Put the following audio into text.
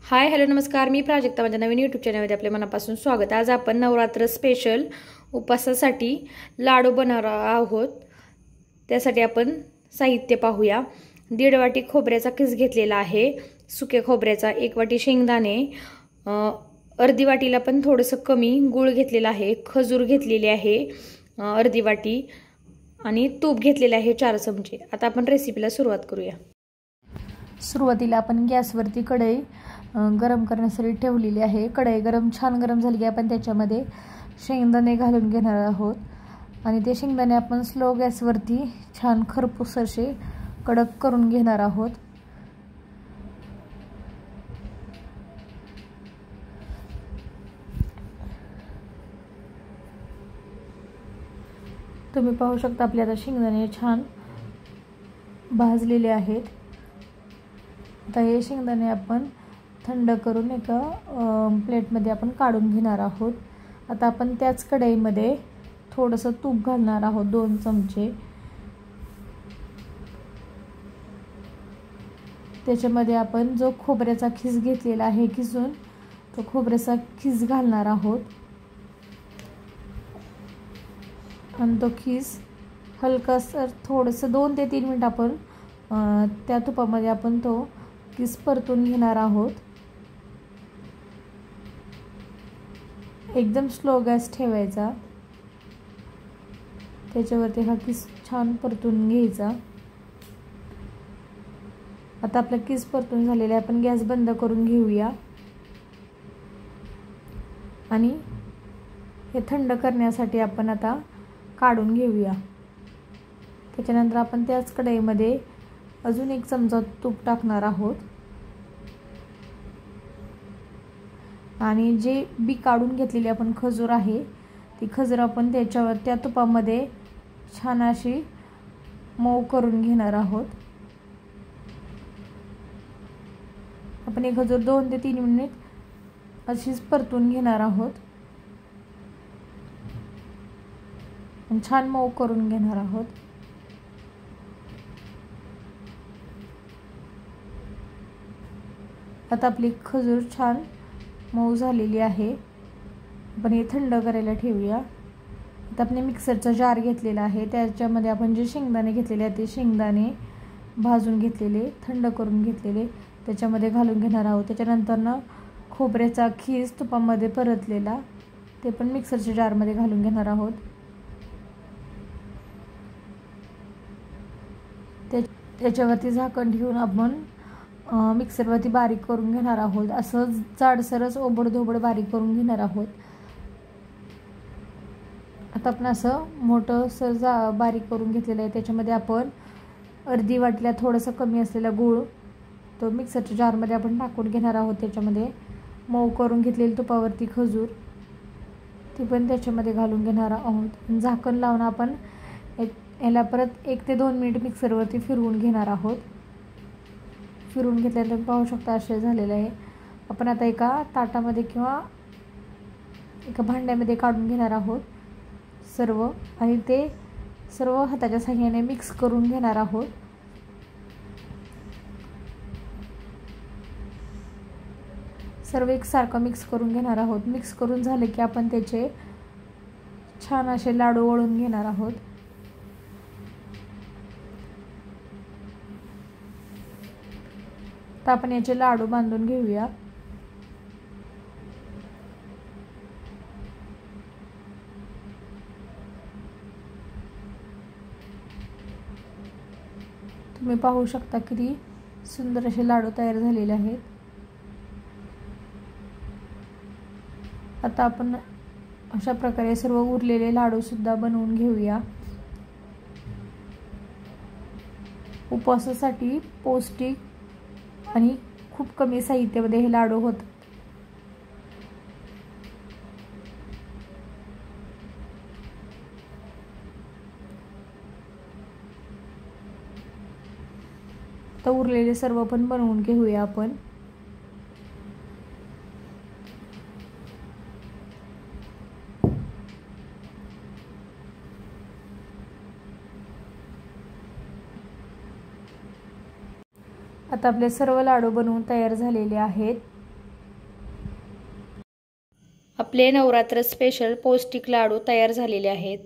Hi hello नमस्कार, मी प्राजक्ता. माझ्या नवीन YouTube चॅनलमध्ये आपल्या मनापासून स्वागत. आज आपण नवरात्र स्पेशल उपवासासाठी लाडू बनवणार आहोत. त्यासाठी आपण साहित्य पाहूया. 1.5 वाटी खोबऱ्याचा किस घेतलेला आहे, सुके खोबऱ्याचा. 1 वाटी शेंगदाणे, अर्धी वाटीला पण थोडंसं कमी गूळ घेतलेला आहे. खजूर घेतलेली आहे अर्धी वाटी आणि तूप घेतलेले आहे 4 चमचे. आता आपण रेसिपीला सुरुवात करूया. सुरुवातीला आपण गॅसवरती कढई गरम करण्यासाठी ठेवलेली आहे. कढई छान गरम झाली की आपण त्याच्यामध्ये शेंगदाणे घालून घेणार आहोत आणि ते शेंगदाणे आपण स्लो गॅसवरती छान खरपूस असे कडक करून घेणार आहोत. तुम्ही पाहू शकता आपले आता शेंगदाणे छान भाजलेले आहेत. आता हे शेंगदाणे आपण थंड करून एका प्लेटमध्ये आपण काढून घेणार आहोत. आता आपण त्याच कढईमध्ये थोडंसं तूप घालणार आहोत, 2 चमचे. त्याच्यामध्ये आपण जो खोबऱ्याचा खीस घेतलेला आहे किसून, तो खोबऱ्याचा खीस घालणार आहोत आणि तो खीस हलकासं थोडंसं 2 ते 3 मिनिट आपण त्या तुपामध्ये आपण तो खीस परतून घेणार आहोत. एकदम स्लो गॅस ठेवायचा. त्याच्यावरती हा किस छान परतून घ्यायचा. आता आपला किस परतून झालेला आहे. आपण गॅस बंद करून घेऊया आणि हे थंड करण्यासाठी आपण आता काढून घेऊया. त्याच्यानंतर आपण त्याच कढईमध्ये अजून 1 चमचा तूप टाकणार आहोत आणि जे बी काढून घेतलेली आपण खजूर आहे, ती खजूर आपण त्याच्यावर त्या तुपामध्ये छान अशी मऊ करून घेणार आहोत. आपण एक खजूर 2 ते 3 मिनिट अशीच परतून घेणार आहोत आणि छान मऊ करून घेणार आहोत. आता आपली खजूर छान मऊ झालेली आहे. आपण हे थंड करायला ठेवूया. आता आपण मिक्सरचा जार घेतलेला आहे, त्याच्यामध्ये आपण जे शेंगदाणे घेतलेले आहेत ते शेंगदाणे भाजून घेतलेले, थंड करून घेतलेले त्याच्यामध्ये घालून घेणार आहोत. त्याच्यानंतर खोबऱ्याचा खीस तुपामध्ये परतलेला ते पण मिक्सरच्या जारमध्ये घालून घेणार आहोत. त्याच्यावरती झाकण ठेवून आपण मिक्सरवरती बारीक करून घेणार आहोत. असं जाडसरच ओबडधोबड बारीक करून घेणार आहोत. आता आपण असं मोठंसं बारीक करून घेतलेलं आहे. त्याच्यामध्ये आपण अर्धी वाटीला थोडंसं कमी असलेला गूळ तो मिक्सरच्या जारमध्ये आपण टाकून घेणार आहोत. त्याच्यामध्ये मऊ करून घेतलेली तुपावरती खजूर ती पण त्याच्यामध्ये घालून घेणार आहोत. झाकण लावून आपण याला परत 1 ते 2 मिनिट मिक्सरवरती फिरवून घेणार आहोत. फिरून घेतल्यानंतर पाहू शकता असे झालेलं आहे. आपण आता एका ताटामध्ये किंवा एका भांड्यामध्ये काढून घेणार आहोत सर्व आणि ते सर्व हाताच्या साहाय्याने मिक्स करून घेणार आहोत. सर्व एकसारखं मिक्स करून घेणार आहोत. मिक्स करून झाले की आपण त्याचे छान असे लाडू वळून घेणार आहोत. तर आपण याचे लाडू बांधून घेऊया. तुम्ही पाहू शकता किती सुंदर असे लाडू तयार झालेले आहेत. आता आपण अशा प्रकारे सर्व उरलेले लाडू सुद्धा बनवून घेऊया. उपवासासाठी पौष्टिक आणि खूप कमी साहित्यामध्ये हे लाडू होतात. तर उरलेले सर्व पण बनवून घेऊया आपण. आता आपले सर्व लाडू बनवून तयार झालेले आहेत. आपले नवरात्र स्पेशल पौष्टिक लाडू तयार झालेले आहेत।